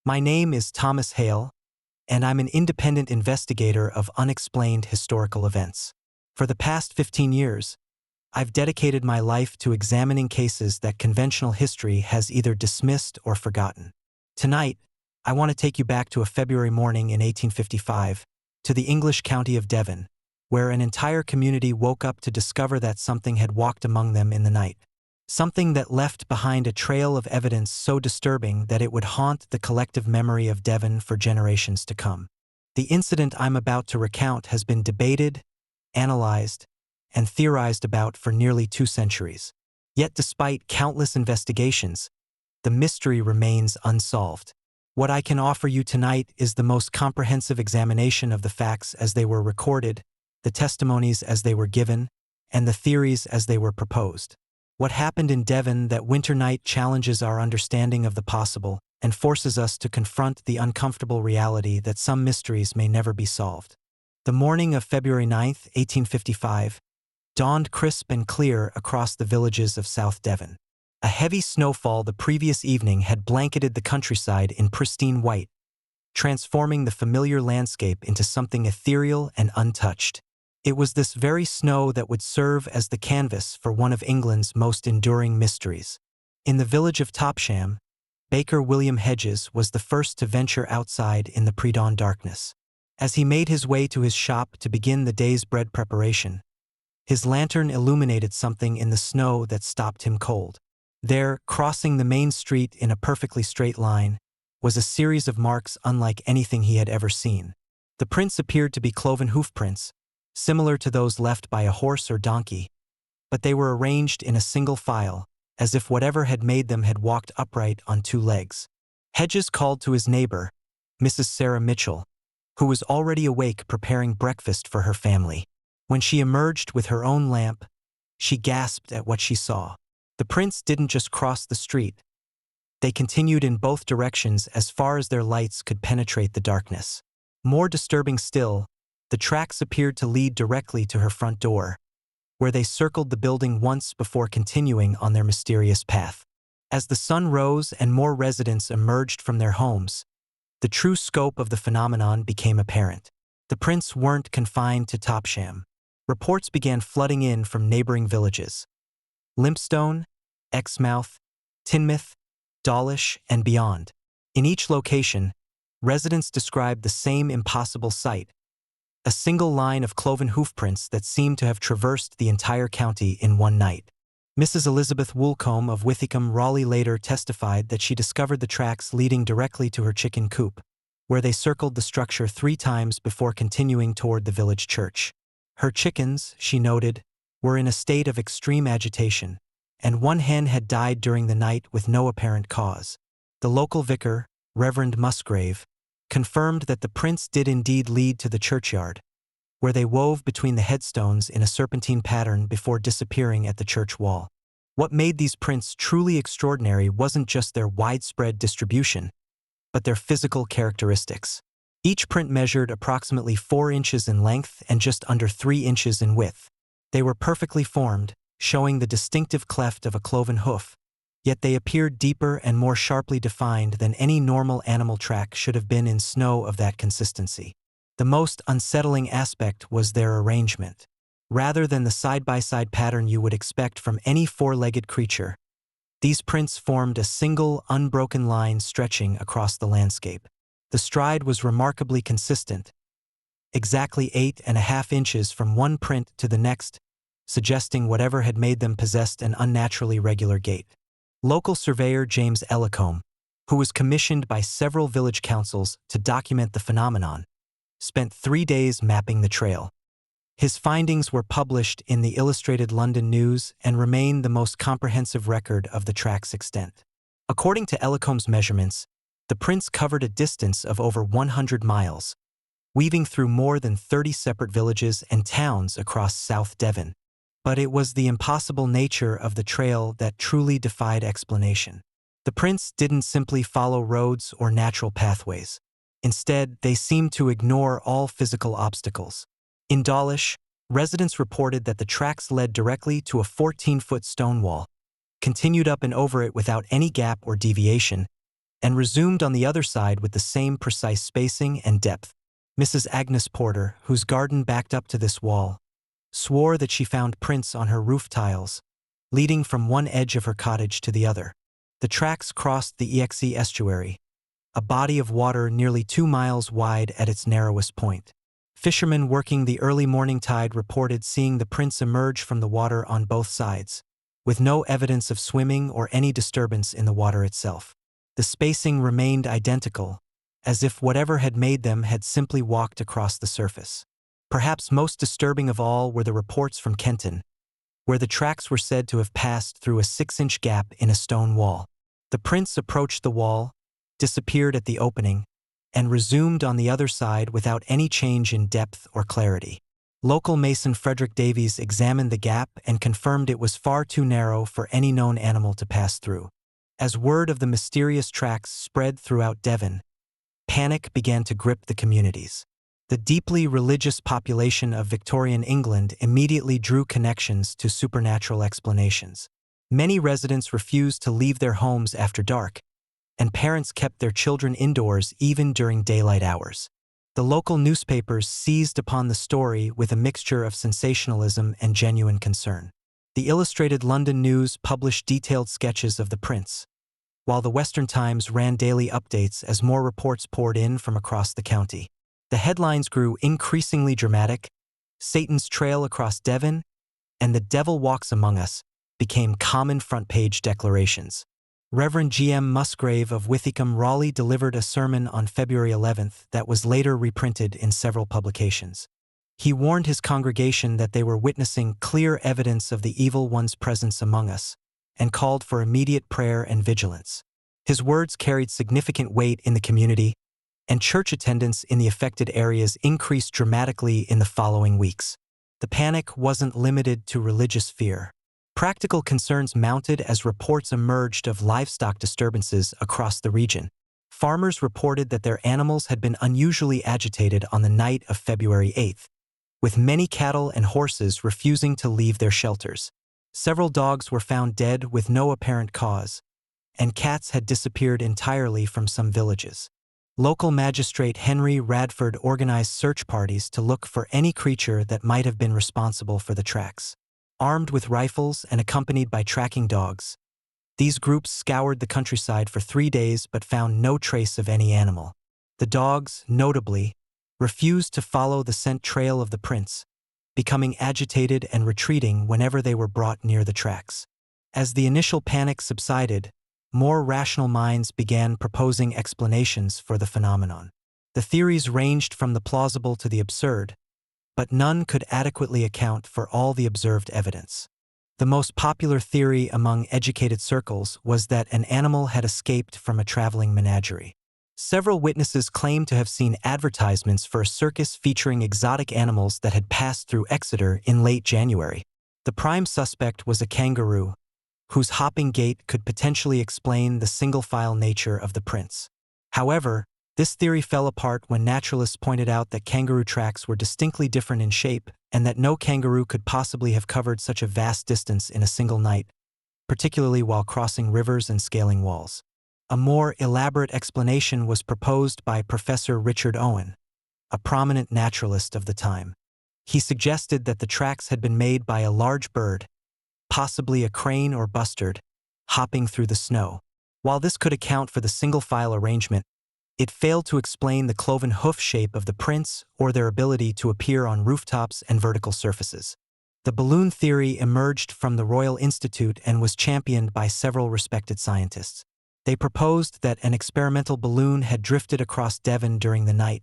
My name is Thomas Hale, and I'm an independent investigator of unexplained historical events. For the past 15 years, I've dedicated my life to examining cases that conventional history has either dismissed or forgotten. Tonight, I want to take you back to a February morning in 1855, to the English county of Devon, where an entire community woke up to discover that something had walked among them in the night. Something that left behind a trail of evidence so disturbing that it would haunt the collective memory of Devon for generations to come. The incident I'm about to recount has been debated, analyzed, and theorized about for nearly 2 centuries. Yet despite countless investigations, the mystery remains unsolved. What I can offer you tonight is the most comprehensive examination of the facts as they were recorded, the testimonies as they were given, and the theories as they were proposed. What happened in Devon that winter night challenges our understanding of the possible and forces us to confront the uncomfortable reality that some mysteries may never be solved. The morning of February 9, 1855, dawned crisp and clear across the villages of South Devon. A heavy snowfall the previous evening had blanketed the countryside in pristine white, transforming the familiar landscape into something ethereal and untouched. It was this very snow that would serve as the canvas for one of England's most enduring mysteries. In the village of Topsham, Baker William Hedges was the first to venture outside in the pre-dawn darkness. As he made his way to his shop to begin the day's bread preparation, his lantern illuminated something in the snow that stopped him cold. There, crossing the main street in a perfectly straight line, was a series of marks unlike anything he had ever seen. The prints appeared to be cloven hoofprints, similar to those left by a horse or donkey, but they were arranged in a single file, as if whatever had made them had walked upright on 2 legs. Hedges called to his neighbor, Mrs. Sarah Mitchell, who was already awake preparing breakfast for her family. When she emerged with her own lamp, she gasped at what she saw. The prints didn't just cross the street. They continued in both directions as far as their lights could penetrate the darkness. More disturbing still, the tracks appeared to lead directly to her front door, where they circled the building once before continuing on their mysterious path. As the sun rose and more residents emerged from their homes, the true scope of the phenomenon became apparent. The prints weren't confined to Topsham. Reports began flooding in from neighboring villages: Limpstone, Exmouth, Teignmouth, Dawlish, and beyond. In each location, residents described the same impossible sight: a single line of cloven hoofprints that seemed to have traversed the entire county in one night. Mrs. Elizabeth Woolcombe of Withicombe, Raleigh, later testified that she discovered the tracks leading directly to her chicken coop, where they circled the structure 3 times before continuing toward the village church. Her chickens, she noted, were in a state of extreme agitation, and one hen had died during the night with no apparent cause. The local vicar, Reverend Musgrave, confirmed that the prints did indeed lead to the churchyard, where they wove between the headstones in a serpentine pattern before disappearing at the church wall. What made these prints truly extraordinary wasn't just their widespread distribution, but their physical characteristics. Each print measured approximately 4 inches in length and just under 3 inches in width. They were perfectly formed, showing the distinctive cleft of a cloven hoof, yet they appeared deeper and more sharply defined than any normal animal track should have been in snow of that consistency. The most unsettling aspect was their arrangement. Rather than the side-by-side pattern you would expect from any 4-legged creature, these prints formed a single, unbroken line stretching across the landscape. The stride was remarkably consistent, exactly 8.5 inches from one print to the next, suggesting whatever had made them possessed an unnaturally regular gait. Local surveyor James Ellicombe, who was commissioned by several village councils to document the phenomenon, spent 3 days mapping the trail. His findings were published in the Illustrated London News and remain the most comprehensive record of the track's extent. According to Ellicombe's measurements, the prints covered a distance of over 100 miles, weaving through more than 30 separate villages and towns across South Devon. But it was the impossible nature of the trail that truly defied explanation. The prints didn't simply follow roads or natural pathways. Instead, they seemed to ignore all physical obstacles. In Dawlish, residents reported that the tracks led directly to a 14-foot stone wall, continued up and over it without any gap or deviation, and resumed on the other side with the same precise spacing and depth. Mrs. Agnes Porter, whose garden backed up to this wall, swore that she found prints on her roof tiles, leading from one edge of her cottage to the other. The tracks crossed the Exe estuary, a body of water nearly 2 miles wide at its narrowest point. Fishermen working the early morning tide reported seeing the prints emerge from the water on both sides, with no evidence of swimming or any disturbance in the water itself. The spacing remained identical, as if whatever had made them had simply walked across the surface. Perhaps most disturbing of all were the reports from Kenton, where the tracks were said to have passed through a 6-inch gap in a stone wall. The prints approached the wall, disappeared at the opening, and resumed on the other side without any change in depth or clarity. Local mason Frederick Davies examined the gap and confirmed it was far too narrow for any known animal to pass through. As word of the mysterious tracks spread throughout Devon, panic began to grip the communities. The deeply religious population of Victorian England immediately drew connections to supernatural explanations. Many residents refused to leave their homes after dark, and parents kept their children indoors even during daylight hours. The local newspapers seized upon the story with a mixture of sensationalism and genuine concern. The Illustrated London News published detailed sketches of the prints, while the Western Times ran daily updates as more reports poured in from across the county. The headlines grew increasingly dramatic. Satan's Trail across Devon and The Devil Walks Among Us became common front-page declarations. Reverend G.M. Musgrave of Withicum, Raleigh delivered a sermon on February 11th that was later reprinted in several publications. He warned his congregation that they were witnessing clear evidence of the evil one's presence among us, and called for immediate prayer and vigilance. His words carried significant weight in the community, and church attendance in the affected areas increased dramatically in the following weeks. The panic wasn't limited to religious fear. Practical concerns mounted as reports emerged of livestock disturbances across the region. Farmers reported that their animals had been unusually agitated on the night of February 8th, with many cattle and horses refusing to leave their shelters. Several dogs were found dead with no apparent cause, and cats had disappeared entirely from some villages. Local magistrate Henry Radford organized search parties to look for any creature that might have been responsible for the tracks. Armed with rifles and accompanied by tracking dogs, these groups scoured the countryside for 3 days but found no trace of any animal. The dogs, notably, refused to follow the scent trail of the prints, becoming agitated and retreating whenever they were brought near the tracks. As the initial panic subsided, more rational minds began proposing explanations for the phenomenon. The theories ranged from the plausible to the absurd, but none could adequately account for all the observed evidence. The most popular theory among educated circles was that an animal had escaped from a traveling menagerie. Several witnesses claimed to have seen advertisements for a circus featuring exotic animals that had passed through Exeter in late January. The prime suspect was a kangaroo, whose hopping gait could potentially explain the single-file nature of the prints. However, this theory fell apart when naturalists pointed out that kangaroo tracks were distinctly different in shape and that no kangaroo could possibly have covered such a vast distance in a single night, particularly while crossing rivers and scaling walls. A more elaborate explanation was proposed by Professor Richard Owen, a prominent naturalist of the time. He suggested that the tracks had been made by a large bird, possibly a crane or bustard, hopping through the snow. While this could account for the single-file arrangement, it failed to explain the cloven hoof shape of the prints or their ability to appear on rooftops and vertical surfaces. The balloon theory emerged from the Royal Institute and was championed by several respected scientists. They proposed that an experimental balloon had drifted across Devon during the night,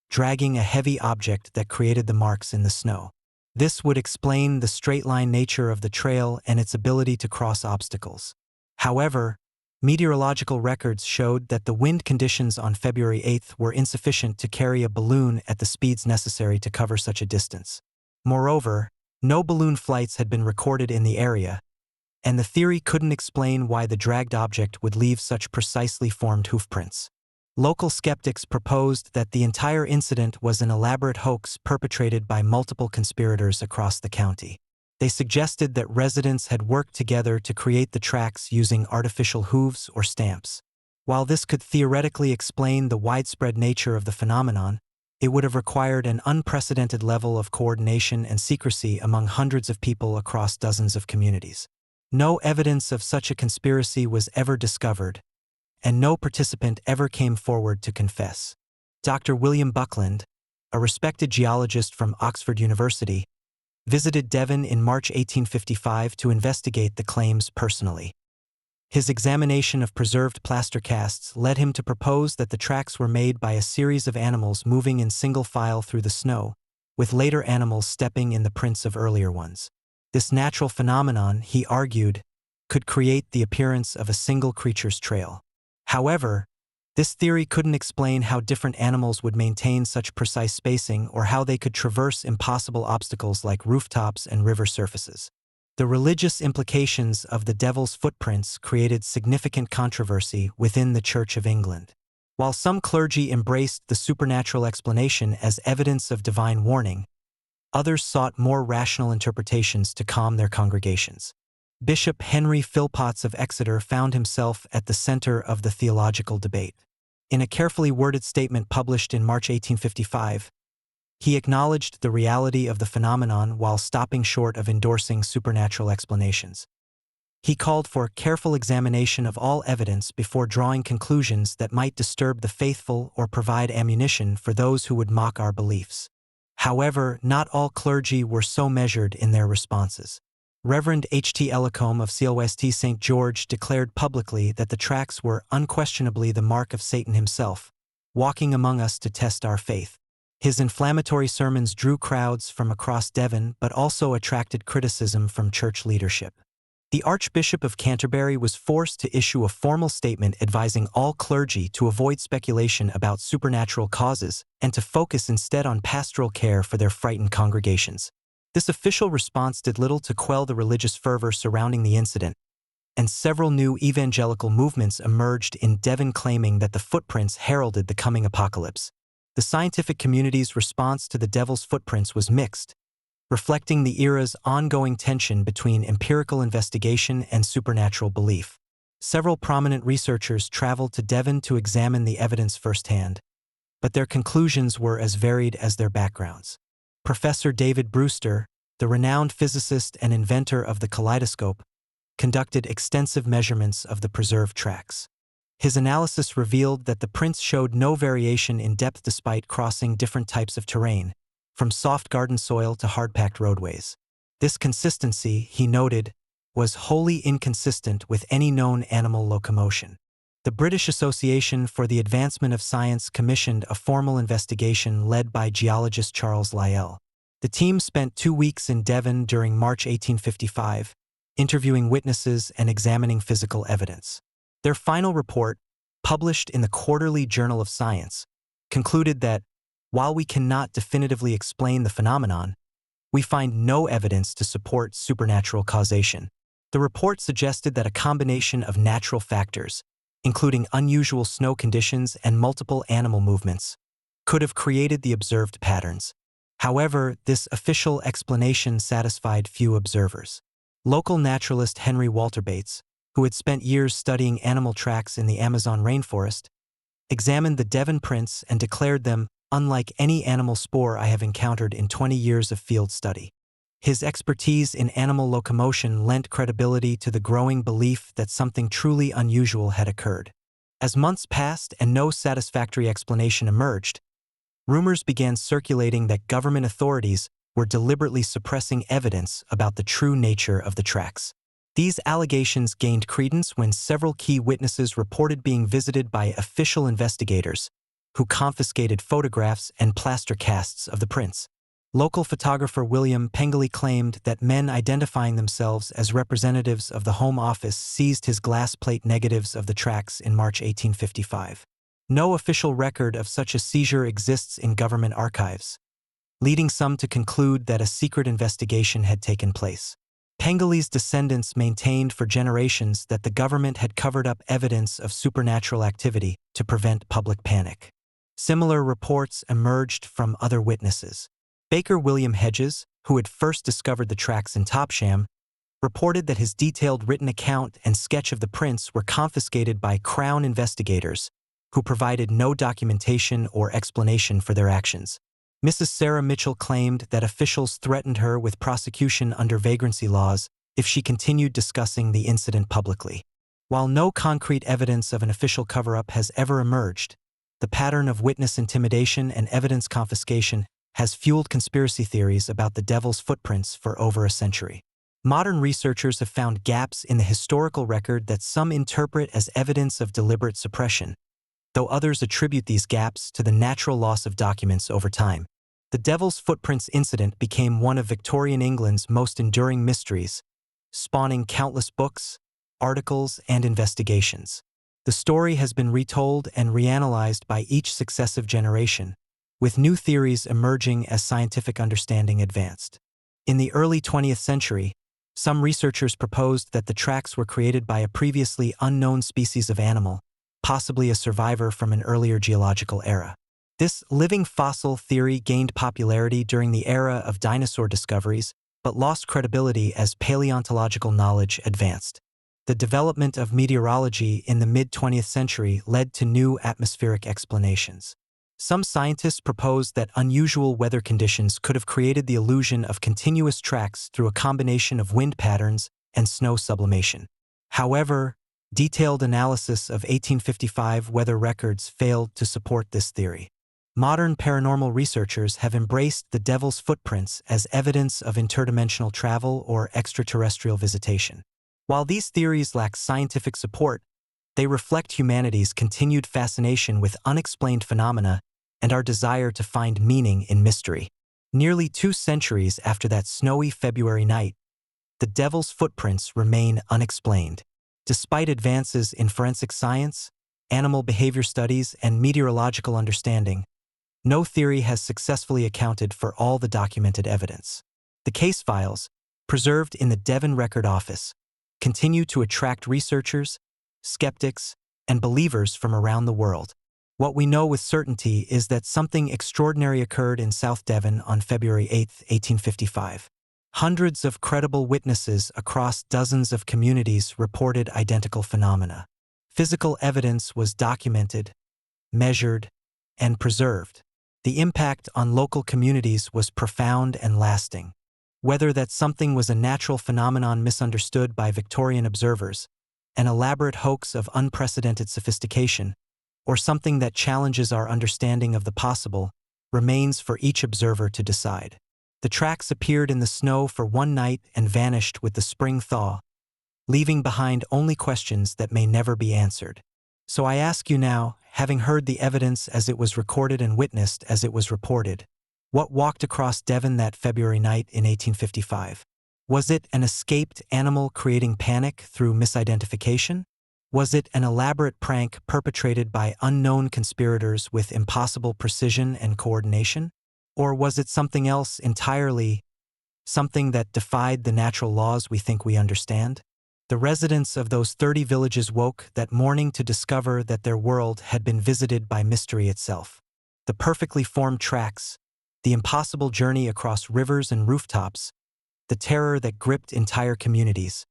dragging a heavy object that created the marks in the snow. This would explain the straight-line nature of the trail and its ability to cross obstacles. However, meteorological records showed that the wind conditions on February 8th were insufficient to carry a balloon at the speeds necessary to cover such a distance. Moreover, no balloon flights had been recorded in the area, and the theory couldn't explain why the dragged object would leave such precisely formed hoofprints. Local skeptics proposed that the entire incident was an elaborate hoax perpetrated by multiple conspirators across the county. They suggested that residents had worked together to create the tracks using artificial hooves or stamps. While this could theoretically explain the widespread nature of the phenomenon, it would have required an unprecedented level of coordination and secrecy among hundreds of people across dozens of communities. No evidence of such a conspiracy was ever discovered, and no participant ever came forward to confess. Dr. William Buckland, a respected geologist from Oxford University, visited Devon in March 1855 to investigate the claims personally. His examination of preserved plaster casts led him to propose that the tracks were made by a series of animals moving in single file through the snow, with later animals stepping in the prints of earlier ones. This natural phenomenon, he argued, could create the appearance of a single creature's trail. However, this theory couldn't explain how different animals would maintain such precise spacing or how they could traverse impossible obstacles like rooftops and river surfaces. The religious implications of the devil's footprints created significant controversy within the Church of England. While some clergy embraced the supernatural explanation as evidence of divine warning, others sought more rational interpretations to calm their congregations. Bishop Henry Philpotts of Exeter found himself at the center of the theological debate. In a carefully worded statement published in March 1855, he acknowledged the reality of the phenomenon while stopping short of endorsing supernatural explanations. He called for careful examination of all evidence before drawing conclusions that might disturb the faithful or provide ammunition for those who would mock our beliefs. However, not all clergy were so measured in their responses. Reverend H.T. Ellacombe of CLWST St. George declared publicly that the tracks were unquestionably the mark of Satan himself, walking among us to test our faith. His inflammatory sermons drew crowds from across Devon but also attracted criticism from church leadership. The Archbishop of Canterbury was forced to issue a formal statement advising all clergy to avoid speculation about supernatural causes and to focus instead on pastoral care for their frightened congregations. This official response did little to quell the religious fervor surrounding the incident, and several new evangelical movements emerged in Devon claiming that the footprints heralded the coming apocalypse. The scientific community's response to the devil's footprints was mixed, reflecting the era's ongoing tension between empirical investigation and supernatural belief. Several prominent researchers traveled to Devon to examine the evidence firsthand, but their conclusions were as varied as their backgrounds. Professor David Brewster, the renowned physicist and inventor of the kaleidoscope, conducted extensive measurements of the preserved tracks. His analysis revealed that the prints showed no variation in depth despite crossing different types of terrain, from soft garden soil to hard-packed roadways. This consistency, he noted, was wholly inconsistent with any known animal locomotion. The British Association for the Advancement of Science commissioned a formal investigation led by geologist Charles Lyell. The team spent 2 weeks in Devon during March 1855, interviewing witnesses and examining physical evidence. Their final report, published in the Quarterly Journal of Science, concluded that, while we cannot definitively explain the phenomenon, we find no evidence to support supernatural causation. The report suggested that a combination of natural factors, including unusual snow conditions and multiple animal movements, could have created the observed patterns. However, this official explanation satisfied few observers. Local naturalist Henry Walter Bates, who had spent years studying animal tracks in the Amazon rainforest, examined the Devon prints and declared them unlike any animal spoor I have encountered in 20 years of field study. His expertise in animal locomotion lent credibility to the growing belief that something truly unusual had occurred. As months passed and no satisfactory explanation emerged, rumors began circulating that government authorities were deliberately suppressing evidence about the true nature of the tracks. These allegations gained credence when several key witnesses reported being visited by official investigators, who confiscated photographs and plaster casts of the prints. Local photographer William Pengelly claimed that men identifying themselves as representatives of the Home Office seized his glass plate negatives of the tracks in March 1855. No official record of such a seizure exists in government archives, leading some to conclude that a secret investigation had taken place. Pengelly's descendants maintained for generations that the government had covered up evidence of supernatural activity to prevent public panic. Similar reports emerged from other witnesses. Baker William Hedges, who had first discovered the tracks in Topsham, reported that his detailed written account and sketch of the prints were confiscated by Crown investigators, who provided no documentation or explanation for their actions. Mrs. Sarah Mitchell claimed that officials threatened her with prosecution under vagrancy laws if she continued discussing the incident publicly. While no concrete evidence of an official cover-up has ever emerged, the pattern of witness intimidation and evidence confiscation has fueled conspiracy theories about the devil's footprints for over a century. Modern researchers have found gaps in the historical record that some interpret as evidence of deliberate suppression, though others attribute these gaps to the natural loss of documents over time. The Devil's Footprints incident became one of Victorian England's most enduring mysteries, spawning countless books, articles, and investigations. The story has been retold and reanalyzed by each successive generation, with new theories emerging as scientific understanding advanced. In the early 20th century, some researchers proposed that the tracks were created by a previously unknown species of animal, possibly a survivor from an earlier geological era. This living fossil theory gained popularity during the era of dinosaur discoveries, but lost credibility as paleontological knowledge advanced. The development of meteorology in the mid-20th century led to new atmospheric explanations. Some scientists proposed that unusual weather conditions could have created the illusion of continuous tracks through a combination of wind patterns and snow sublimation. However, detailed analysis of 1855 weather records failed to support this theory. Modern paranormal researchers have embraced the devil's footprints as evidence of interdimensional travel or extraterrestrial visitation. While these theories lack scientific support, they reflect humanity's continued fascination with unexplained phenomena and our desire to find meaning in mystery. Nearly 2 centuries after that snowy February night, the devil's footprints remain unexplained. Despite advances in forensic science, animal behavior studies, and meteorological understanding, no theory has successfully accounted for all the documented evidence. The case files, preserved in the Devon Record Office, continue to attract researchers, skeptics, and believers from around the world. What we know with certainty is that something extraordinary occurred in South Devon on February 8, 1855. Hundreds of credible witnesses across dozens of communities reported identical phenomena. Physical evidence was documented, measured, and preserved. The impact on local communities was profound and lasting. Whether that something was a natural phenomenon misunderstood by Victorian observers, an elaborate hoax of unprecedented sophistication, or something that challenges our understanding of the possible, remains for each observer to decide. The tracks appeared in the snow for one night and vanished with the spring thaw, leaving behind only questions that may never be answered. So I ask you now, having heard the evidence as it was recorded and witnessed as it was reported, what walked across Devon that February night in 1855? Was it an escaped animal creating panic through misidentification? Was it an elaborate prank perpetrated by unknown conspirators with impossible precision and coordination? Or was it something else entirely, something that defied the natural laws we think we understand? The residents of those 30 villages woke that morning to discover that their world had been visited by mystery itself. The perfectly formed tracks, the impossible journey across rivers and rooftops, the terror that gripped entire communities.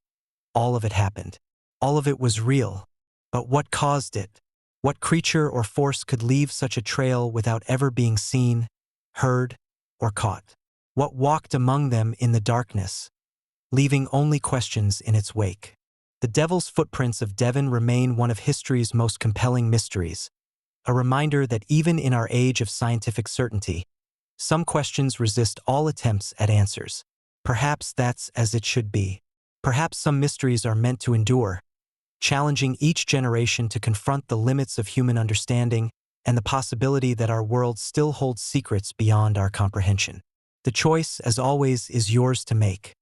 All of it happened. All of it was real. But what caused it? What creature or force could leave such a trail without ever being seen, heard, or caught? What walked among them in the darkness, leaving only questions in its wake? The Devil's Footprints of Devon remain one of history's most compelling mysteries, a reminder that even in our age of scientific certainty, some questions resist all attempts at answers. Perhaps that's as it should be. Perhaps some mysteries are meant to endure, challenging each generation to confront the limits of human understanding and the possibility that our world still holds secrets beyond our comprehension. The choice, as always, is yours to make.